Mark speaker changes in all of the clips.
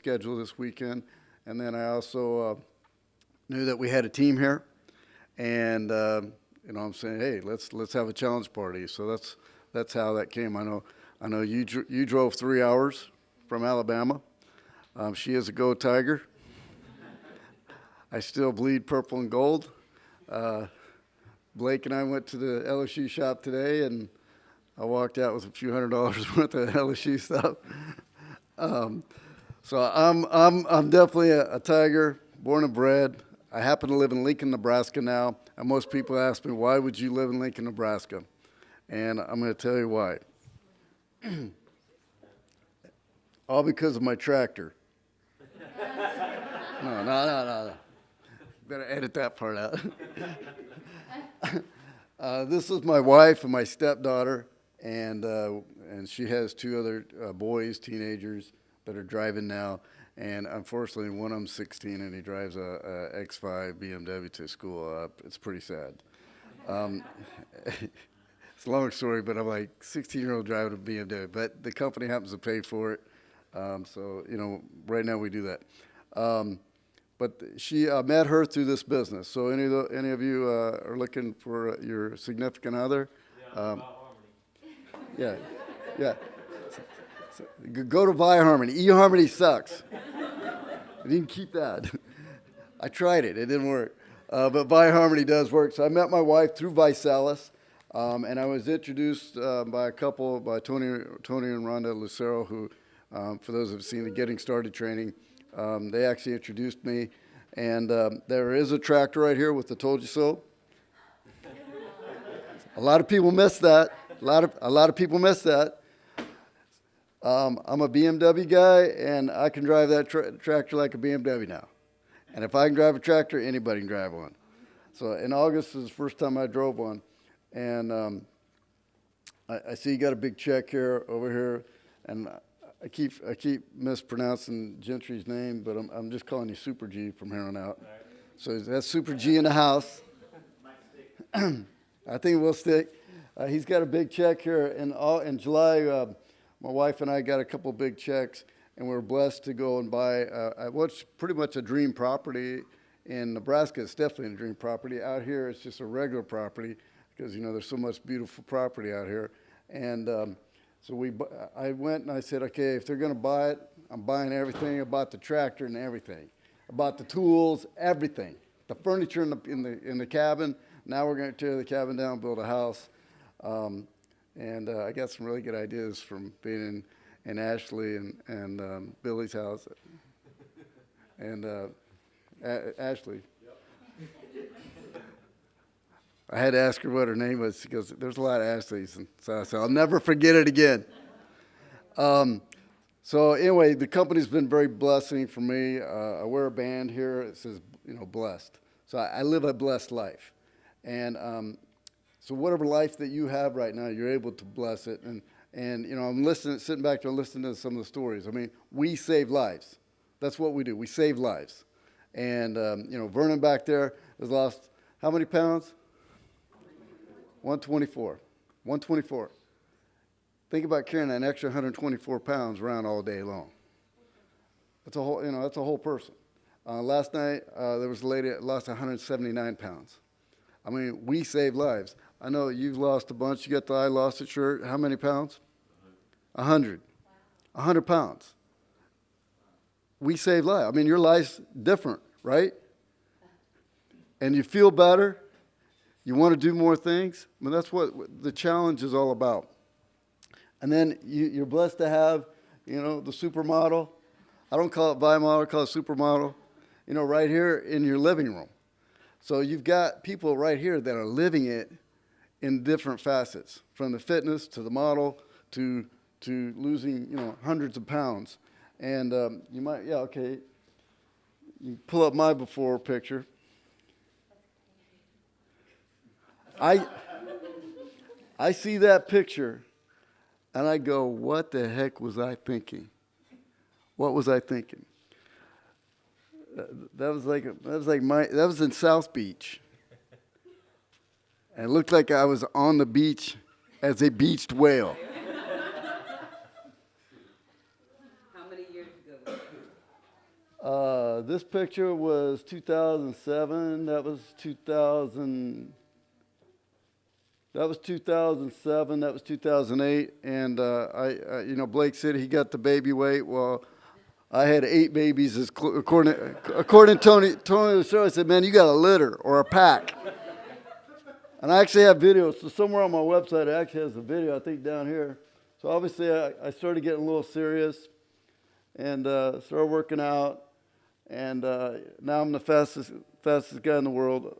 Speaker 1: schedule this weekend. And then I also knew that we had a team here, and I'm saying, hey, let's have a challenge party. So that's how that came. I know you drove 3 hours from Alabama. She is a Go Tiger. I still bleed purple and gold. Blake and I went to the LSU shop today, and I walked out with a few $100s worth of LSU stuff. So I'm definitely a Tiger, born and bred. I happen to live in Lincoln, Nebraska now, and most people ask me, why would you live in Lincoln, Nebraska? And I'm going to tell you why. All because of my tractor. No. Better edit that part out. This is my wife and my stepdaughter, and she has 2 other boys, teenagers, that are driving now. And unfortunately, one of them's 16, and he drives a X5 BMW to school. It's pretty sad. It's a long story, but I'm like, 16-year-old driving a BMW. But the company happens to pay for it. So, right now we do that. But I met her through this business. So any of you are looking for your significant other? Yeah. So go to ViHarmony. eHarmony sucks. I didn't keep that. I tried it. It didn't work. But ViHarmony does work. So I met my wife through Visalus, and I was introduced by a couple, by Tony and Rhonda Lucero, who, for those who have seen the Getting Started training, they actually introduced me. And there is a tractor right here with the Told You So. A lot of people miss that. A lot of people miss that. I'm a BMW guy, and I can drive that tractor like a BMW now. And if I can drive a tractor, anybody can drive one. So in August is the first time I drove one. And I see you got a big check here, over here. And I keep mispronouncing Gentry's name, but I'm just calling you Super G from here on out. Right. So that's Super G in the house. I think we'll stick. He's got a big check here. In July, my wife and I got a couple big checks, and we were blessed to go and buy what's pretty much a dream property. In Nebraska, it's definitely a dream property. Out here, it's just a regular property because, there's so much beautiful property out here. And so I went and I said, okay, if they're going to buy it, I'm buying everything. I bought the tractor and everything. I bought the tools, everything. The furniture in the cabin. Now we're going to tear the cabin down, build a house. And I got some really good ideas from being in Ashley and Billy's house. And Ashley. I had to ask her what her name was because there's a lot of Ashleys, and so I'll never forget it again. So anyway, the company's been very blessing for me. I wear a band here. It says, blessed. So I live a blessed life. And so whatever life that you have right now, you're able to bless it. And I'm sitting back there listening to some of the stories. I mean, we save lives. That's what we do. We save lives. And, Vernon back there has lost how many pounds? 124. Think about carrying an extra 124 pounds around all day long. That's a whole person. Last night, there was a lady that lost 179 pounds. I mean, we save lives. I know you've lost a bunch. You got the I Lost It shirt. How many pounds? 100. 100 pounds. We save lives. I mean, your life's different, right? And you feel better. You want to do more things. I mean, that's what the challenge is all about. And then you're blessed to have, the supermodel. I don't call it Vi model, I call it supermodel, right here in your living room. So you've got people right here that are living it in different facets, from the fitness to the model to losing, hundreds of pounds. And you might, you pull up my before picture. I see that picture, and I go, what the heck was I thinking? What was I thinking? That was in South Beach. And it looked like I was on the beach as a beached whale.
Speaker 2: How many years ago was
Speaker 1: This picture was 2007. That was 2000. That was 2007. That was 2008. And Blake said he got the baby weight. Well, I had 8 babies, according to Tony. Tony said, "Man, you got a litter or a pack." And I actually have videos. So somewhere on my website, it actually has a video. I think down here. So obviously, I started getting a little serious, and started working out. And now I'm the fastest guy in the world.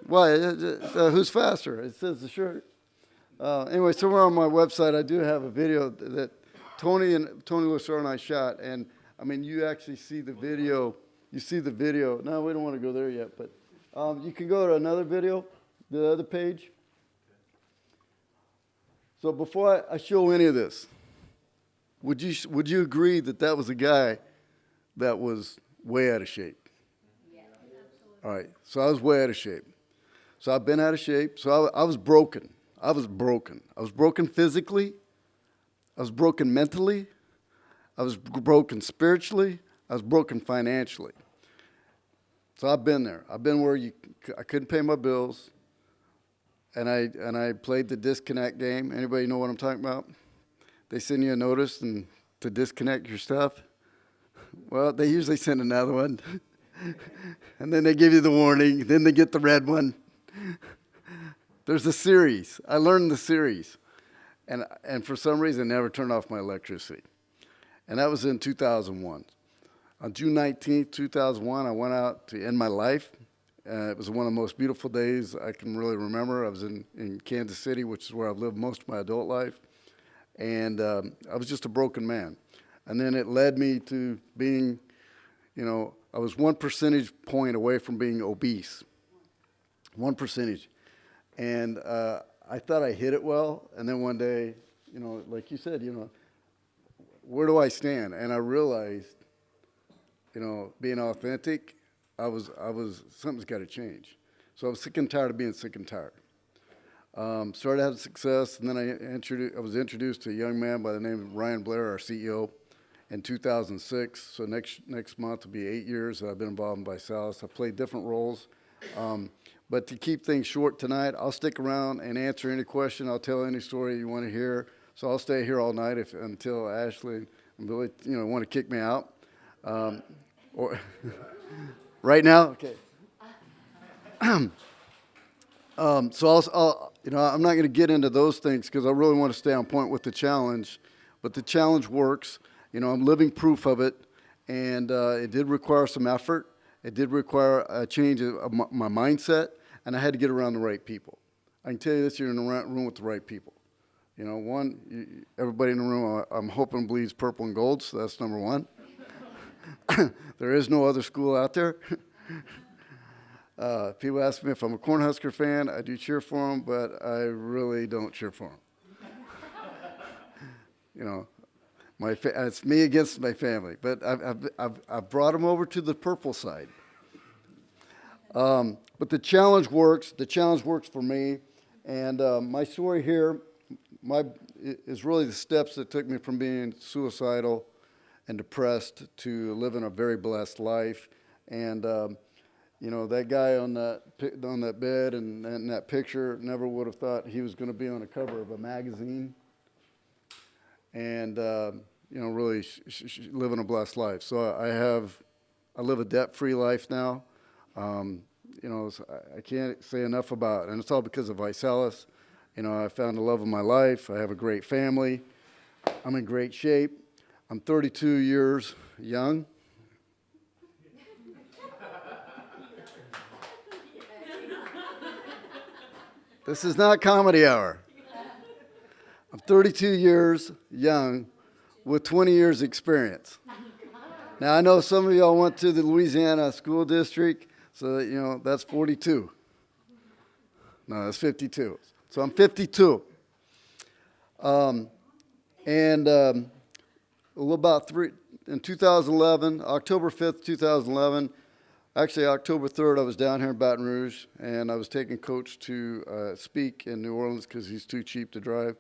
Speaker 1: Why? Who's faster? It says the shirt. Anyway, somewhere on my website, I do have a video that Tony Lucero and I shot. And, I mean, you actually see the video. You see the video. No, we don't want to go there yet. But you can go to another video, the other page. So before I show any of this, would you agree that was a guy that was way out of shape? Yeah, absolutely. All right, so I was way out of shape. So I've been out of shape. So I was broken. I was broken physically. I was broken mentally. I was broken spiritually. I was broken financially. So I've been there. I've been where I couldn't pay my bills, and I played the disconnect game. Anybody know what I'm talking about? They send you a notice to disconnect your stuff. Well, they usually send another one, and then they give you the warning. Then they get the red one. There's a series. I learned the series, and for some reason, never turned off my electricity. And that was in 2001. On June 19th, 2001, I went out to end my life. It was one of the most beautiful days I can really remember. I was in Kansas City, which is where I've lived most of my adult life. And I was just a broken man. And then it led me to being, I was 1 percentage point away from being obese. 1 percentage. And I thought I hit it well. And then one day, like you said, where do I stand? And I realized, being authentic, I was something's got to change. So I was sick and tired of being sick and tired. Started having success, and then I was introduced to a young man by the name of Ryan Blair, our CEO, in 2006. So next month will be 8 years that I've been involved in Visalus. I've played different roles. But to keep things short tonight, I'll stick around and answer any question. I'll tell any story you want to hear. So I'll stay here all night until Ashley and Billy, want to kick me out. Or right now, okay. So I'm not going to get into those things because I really want to stay on point with the challenge. But the challenge works. I'm living proof of it, and it did require some effort. It did require a change of my mindset, and I had to get around the right people. I can tell you this: you're in the room with the right people. Everybody in the room, I'm hoping bleeds purple and gold, so that's number one. There is no other school out there. People ask me if I'm a Cornhusker fan. I do cheer for them, but I really don't cheer for them. It's me against my family. But I've brought them over to the purple side. But the challenge works. The challenge works for me. And my story here is really the steps that took me from being suicidal and depressed to living a very blessed life. And that guy on that bed and that picture never would have thought he was going to be on the cover of a magazine. And really living a blessed life. So I live a debt-free life now. I can't say enough about it, and it's all because of Visalus. I found the love of my life. I have a great family. I'm in great shape. I'm 32 years young. This is not comedy hour. I'm 32 years young with 20 years experience. Now, I know some of y'all went to the Louisiana school district, so that's 42. No, that's 52. So I'm 52. In 2011, October 5th, 2011, actually October 3rd, I was down here in Baton Rouge, and I was taking Coach to speak in New Orleans because he's too cheap to drive.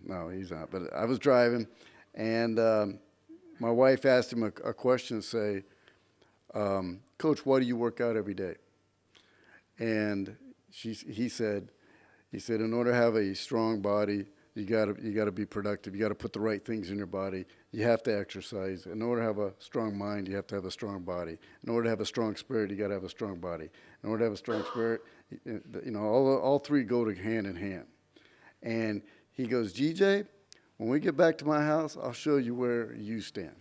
Speaker 1: No, he's not, but I was driving, And my wife asked him a question, say, Coach, why do you work out every day? And he said, in order to have a strong body, you gotta be productive. You gotta put the right things in your body. You have to exercise. In order to have a strong mind, you have to have a strong body. In order to have a strong spirit, you gotta have a strong body. In order to have a strong spirit, all three go to hand in hand. And he goes, GJ, when we get back to my house, I'll show you where you stand.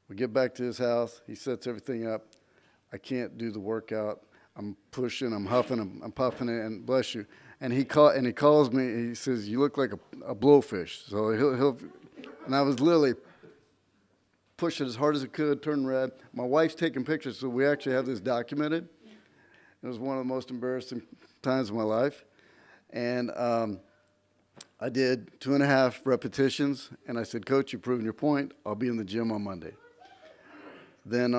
Speaker 1: We get back to his house. He sets everything up. I can't do the workout. I'm pushing, I'm huffing, I'm puffing it, and bless you. And he calls me. He says, "You look like a blowfish." So and I was literally pushing as hard as I could, turning red. My wife's taking pictures, so we actually have this documented. It was one of the most embarrassing times of my life, and I did 2.5 repetitions, and I said, "Coach, you've proven your point. I'll be in the gym on Monday." Then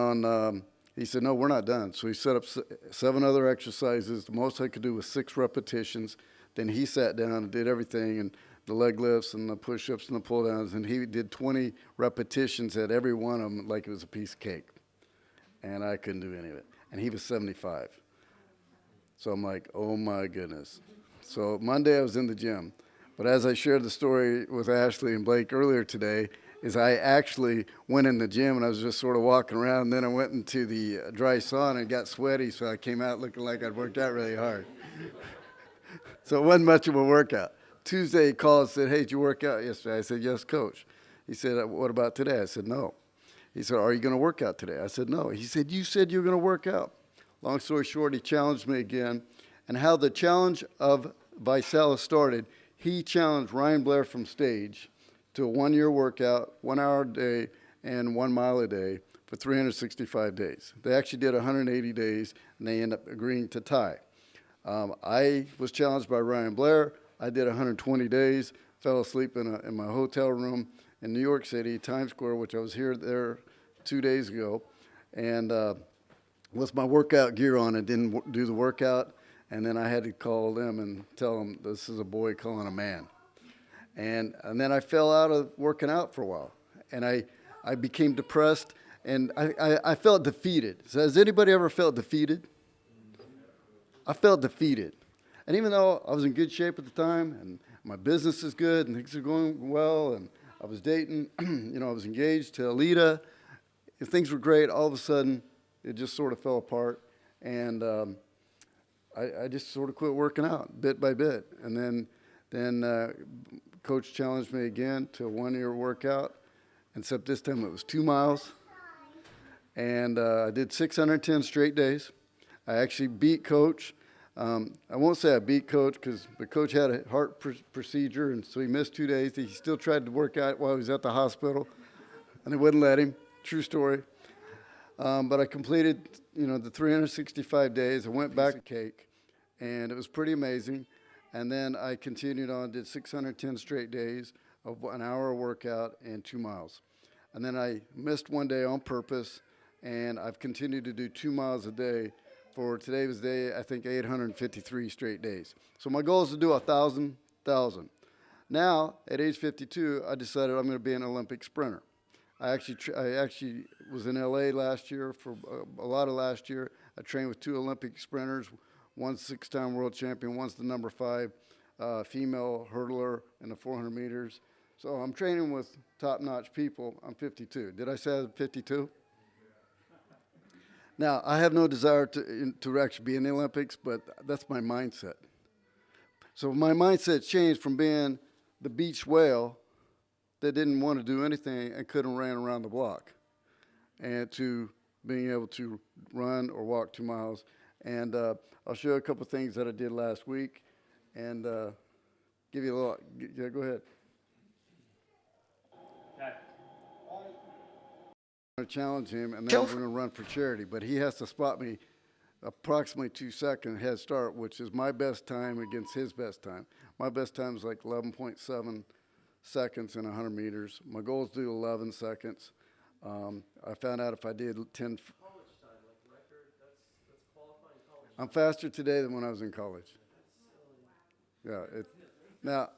Speaker 1: he said, "No, we're not done." So he set up 7 other exercises. The most I could do was 6 repetitions. Then he sat down and did everything, and the leg lifts and the push-ups and the pull-downs, and he did 20 repetitions at every one of them like it was a piece of cake. And I couldn't do any of it. And he was 75. So I'm like, oh my goodness. So Monday I was in the gym. But as I shared the story with Ashley and Blake earlier today, is I actually went in the gym and I was just sort of walking around, and then I went into the dry sauna and got sweaty, so I came out looking like I'd worked out really hard. So it wasn't much of a workout. Tuesday he called and said, "Hey, did you work out yesterday?" I said, "Yes, Coach." He said, "What about today?" I said, "No." He said, "Are you going to work out today?" I said, "No." He said, "You said you were going to work out." Long story short, he challenged me again. And how the challenge of Visalus started, he challenged Ryan Blair from stage to a 1-year workout, 1 hour a day, and 1 mile a day for 365 days. They actually did 180 days, and they ended up agreeing to tie. I was challenged by Ryan Blair. I did 120 days, fell asleep in my hotel room in New York City, Times Square, which I was there 2 days ago, and with my workout gear on, I didn't do the workout, and then I had to call them and tell them this is a boy calling a man. And then I fell out of working out for a while, and I became depressed, and I felt defeated. So has anybody ever felt defeated? I felt defeated. And even though I was in good shape at the time, and my business is good, and things are going well, and I was dating, I was engaged to Alita, and things were great, all of a sudden, it just sort of fell apart, and I just sort of quit working out bit by bit. And then Coach challenged me again to a 1-year workout, except this time it was 2 miles, and I did 610 straight days. I actually beat Coach. I won't say I beat Coach because the coach had a heart procedure, and so he missed 2 days. He still tried to work out while he was at the hospital, and they wouldn't let him. True story. But I completed, the 365 days. I went back to cake, and it was pretty amazing. And then I continued on, did 610 straight days of 1 hour workout and 2 miles. And then I missed 1 day on purpose, and I've continued to do 2 miles a day for today's day, I think 853 straight days. So my goal is to do 1,000. Now, at age 52, I decided I'm going to be an Olympic sprinter. I actually was in LA last year for a lot of last year. I trained with 2 Olympic sprinters. One's 6-time world champion. One's the number 5 female hurdler in the 400 meters. So I'm training with top-notch people. I'm 52. Did I say I was 52? Now, I have no desire to actually be in the Olympics, but that's my mindset. So my mindset changed from being the beach whale that didn't want to do anything and couldn't run around the block, and to being able to run or walk 2 miles. And I'll show you a couple of things that I did last week, and give you a little. Yeah, go ahead. I'm going to challenge him, and then we're going to run for charity. But he has to spot me approximately 2-second head start, which is my best time against his best time. My best time is like 11.7 seconds in 100 meters. My goal is to do 11 seconds. I found out if I did 10. College time, like record, that's qualifying college. I'm faster today than when I was in college. Yeah. Now,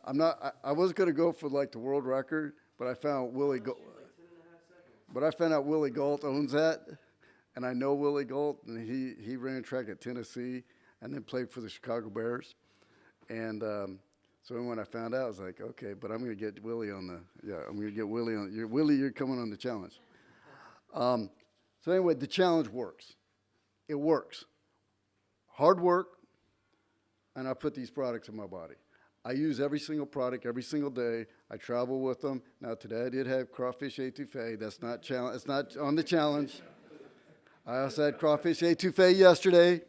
Speaker 1: I was going to go for like the world record, but I found but I found out Willie Galt owns that, and I know Willie Galt, and he ran track at Tennessee, and then played for the Chicago Bears, and so when I found out, I was like, okay, but I'm going to get Willie on I'm going to get Willie on. You're coming on the challenge. So anyway, the challenge works. It works. Hard work, and I put these products in my body. I use every single product every single day. I travel with them. Now today I did have crawfish etouffee. That's not challenge. It's not on the challenge. I also had crawfish etouffee yesterday.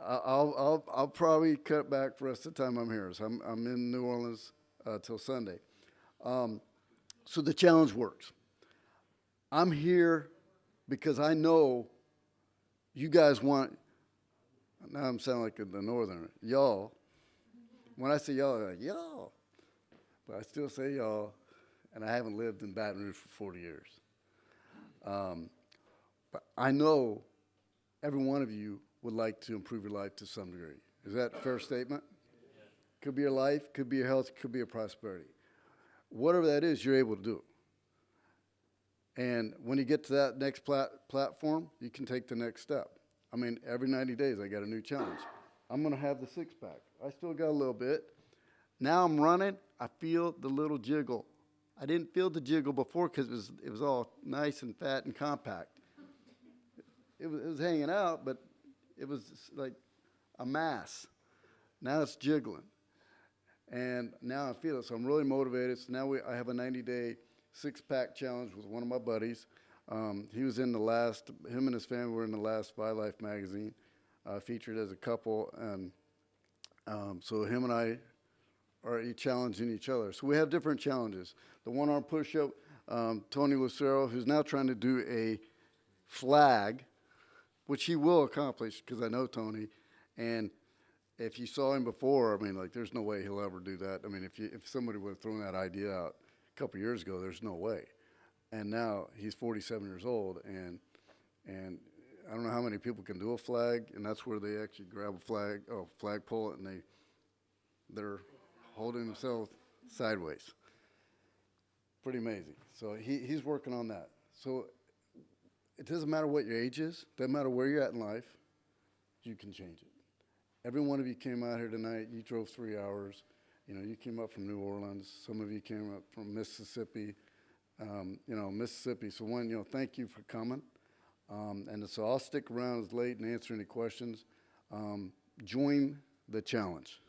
Speaker 1: I'll probably cut back for the rest of the time I'm here. So I'm in New Orleans till Sunday. So the challenge works. I'm here because I know you guys want. Now I'm sounding like the northerner. Y'all. When I say y'all, I'm like, y'all. But I still say y'all, and I haven't lived in Baton Rouge for 40 years. But I know every one of you would like to improve your life to some degree. Is that a fair statement? Yeah. Could be your life, could be your health, could be your prosperity. Whatever that is, you're able to do it. And when you get to that next platform, you can take the next step. I mean, every 90 days I got a new challenge. I'm going to have the six-pack. I still got a little bit. Now I'm running. I feel the little jiggle. I didn't feel the jiggle before because it was all nice and fat and compact. It was hanging out, but it was like a mass. Now it's jiggling. And now I feel it, so I'm really motivated. So now I have a 90-day six-pack challenge with one of my buddies. He was in him and his family were in the last Life magazine, featured as a couple. And so him and I are challenging each other. So we have different challenges. The one-arm push-up, Tony Lucero, who's now trying to do a flag, which he will accomplish because I know Tony. And if you saw him before, I mean, like, there's no way he'll ever do that. I mean, if somebody would have thrown that idea out a couple years ago, there's no way. And now he's 47 years old, and I don't know how many people can do a flag, and that's where they actually grab a flagpole, and they're holding themselves sideways. Pretty amazing. So he's working on that. So it doesn't matter what your age is, doesn't matter where you're at in life, you can change it. Every one of you came out here tonight, you drove 3 hours. You know, you came up from New Orleans. Some of you came up from Mississippi. Mississippi. So thank you for coming. And so I'll stick around as late and answer any questions. Join the challenge.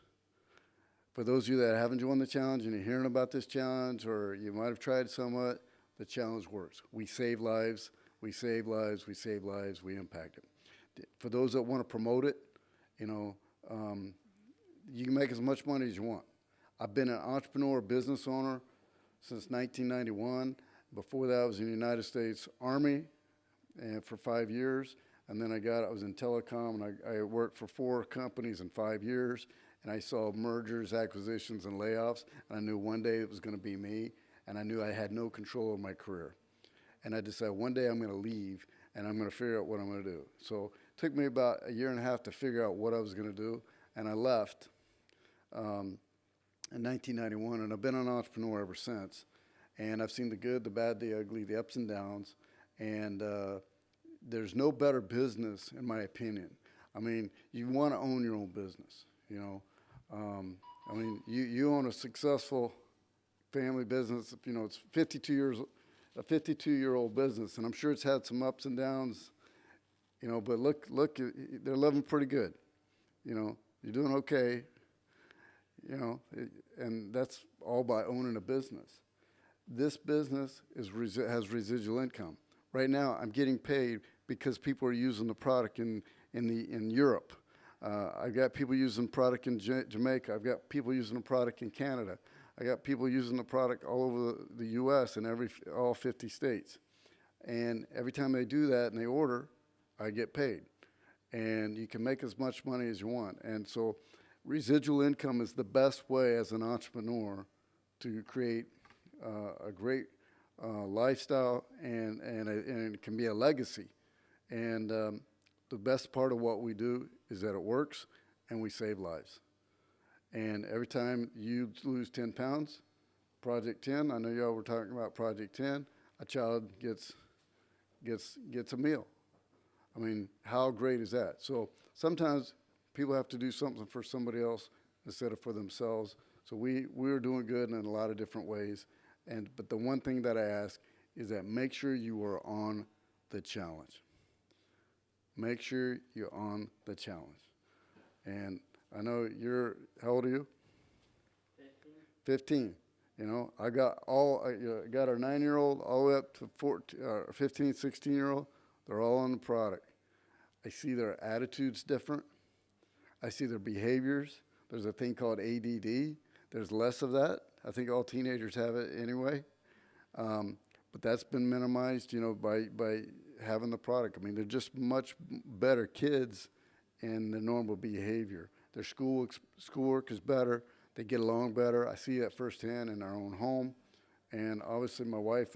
Speaker 1: For those of you that haven't joined the challenge and you're hearing about this challenge, or you might have tried somewhat, the challenge works. We save lives, we save lives, we save lives, we impact it. For those that want to promote it, you can make as much money as you want. I've been an entrepreneur, business owner since 1991. Before that, I was in the United States Army for 5 years. And then I was in telecom, and I worked for 4 companies in 5 years. And I saw mergers, acquisitions, and layoffs. And I knew one day it was going to be me. And I knew I had no control over my career. And I decided one day I'm going to leave, and I'm going to figure out what I'm going to do. So it took me about a year and a half to figure out what I was going to do. And I left in 1991, and I've been an entrepreneur ever since. And I've seen the good, the bad, the ugly, the ups and downs. And there's no better business, in my opinion. I mean, you want to own your own business, you know. You own a successful family business. You know, it's a 52-year-old business, and I'm sure it's had some ups and downs, you know. But look, they're living pretty good. You know, you're doing okay. You know, and that's all by owning a business. This business has residual income. Right now, I'm getting paid because people are using the product in Europe. I've got people using the product in Jamaica. I've got people using the product in Canada. I got people using the product all over the U.S. and all 50 states. And every time they do that and they order, I get paid. And you can make as much money as you want. And so residual income is the best way as an entrepreneur to create a great lifestyle, and it can be a legacy. And the best part of what we do is that it works and we save lives. And every time you lose 10 pounds, Project 10, I know y'all were talking about Project 10. A child gets a meal. I mean, how great is that? So sometimes people have to do something for somebody else instead of for themselves. So we're doing good in a lot of different ways. But the one thing that I ask is that make sure you are on the challenge. Make sure you're on the challenge. And I know how old are you? 15. You know, I got got our 9-year-old all the way up to 14, 15, 16-year-old. They're all on the product. I see their attitudes different. I see their behaviors. There's a thing called ADD. There's less of that. I think all teenagers have it anyway. But that's been minimized, by having the product. I mean, they're just much better kids in the normal behavior. Their schoolwork is better. They get along better. I see that firsthand in our own home. And obviously my wife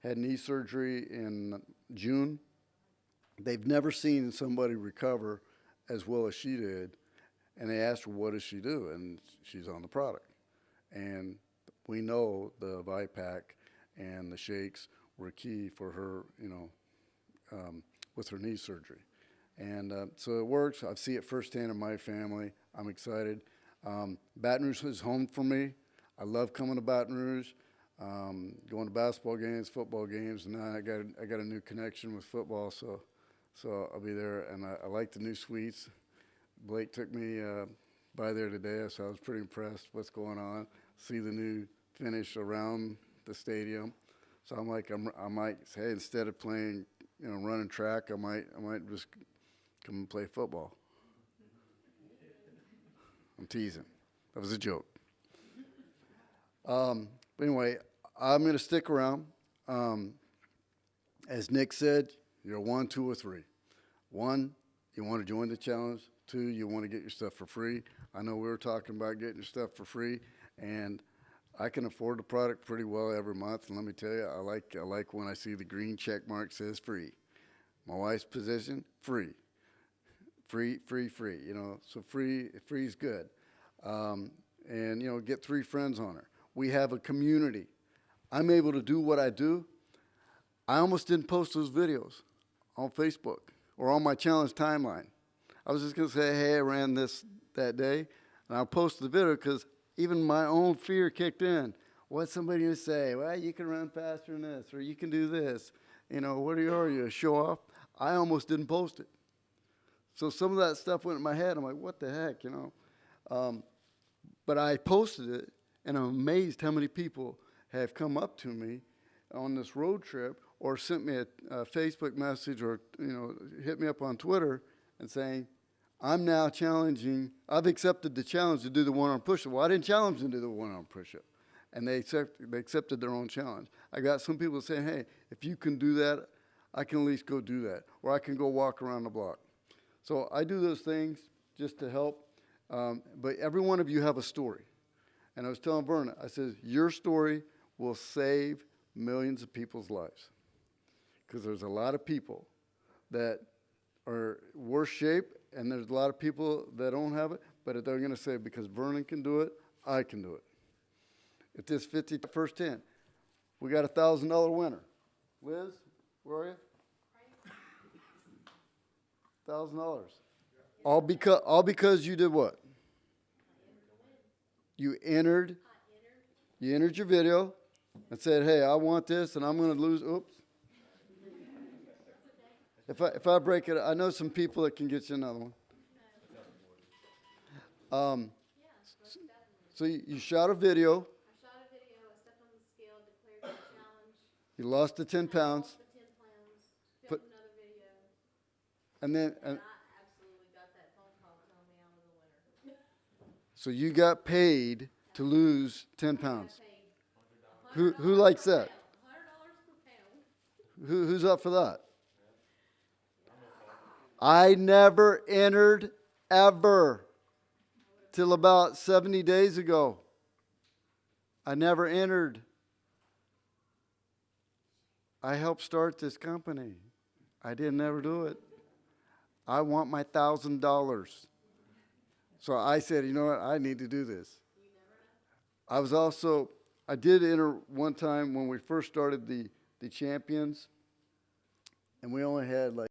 Speaker 1: had knee surgery in June. They've never seen somebody recover as well as she did. And they asked her, what does she do? And she's on the product. And we know the ViPack and the shakes were key for her, with her knee surgery. And so it works. I see it firsthand in my family. I'm excited. Baton Rouge is home for me. I love coming to Baton Rouge, going to basketball games, football games, and now I got a new connection with football, so I'll be there. And I like the new suites. Blake took me by there today, so I was pretty impressed what's going on. See the new finish around the stadium. So I'm like, I might say, instead of playing, running track, I might just come and play football. I'm teasing. That was a joke. But anyway, I'm going to stick around. As Nick said, you're 1, 2, or 3. 1, you want to join the challenge. 2, you want to get your stuff for free. I know we were talking about getting your stuff for free, and I can afford the product pretty well every month. And let me tell you, I like when I see the green check mark says free. My wife's position, free. Free. So free is good. And, get 3 friends on her. We have a community. I'm able to do what I do. I almost didn't post those videos on Facebook or on my challenge timeline. I was just going to say, hey, I ran this that day, and I'll post the video because even my own fear kicked in. What's somebody going to say? Well, you can run faster than this, or you can do this. What are you, a show off? I almost didn't post it. So some of that stuff went in my head. I'm like, what the heck, But I posted it, and I'm amazed how many people have come up to me on this road trip or sent me a Facebook message or, hit me up on Twitter and saying, I'm now challenging, I've accepted the challenge to do the one-arm push-up. Well, I didn't challenge them to do the one-arm push-up. And they accepted their own challenge. I got some people saying, hey, if you can do that, I can at least go do that. Or I can go walk around the block. So I do those things just to help. But every one of you have a story. And I was telling Verna, I said, your story will save millions of people's lives. Because there's a lot of people that are worse shape, and there's a lot of people that don't have it, but they're going to say, because Vernon can do it, I can do it. If this 50 first 10, we got a $1,000 winner. Liz, where are you? $1,000. All because you did what? You entered your video and said, hey, I want this, and I'm going to lose. Oops. If I break it, I know some people that can get you another one. So you shot a video.
Speaker 2: I shot a video. I stepped on the scale, declared the challenge.
Speaker 1: You lost the 10 pounds.
Speaker 2: I lost the 10 pounds. Filmed another video.
Speaker 1: And then.
Speaker 2: And I absolutely got that phone call telling me I was a winner.
Speaker 1: So you got paid to lose 10 pounds.
Speaker 2: Who
Speaker 1: likes that?
Speaker 2: $100 per pound.
Speaker 1: Who's up for that? I never entered ever till about 70 days ago. I never entered. I helped start this company. I didn't ever do it. I want my $1,000. So I said, you know what? I need to do this. I was also I did enter one time when we first started the champions, and we only had like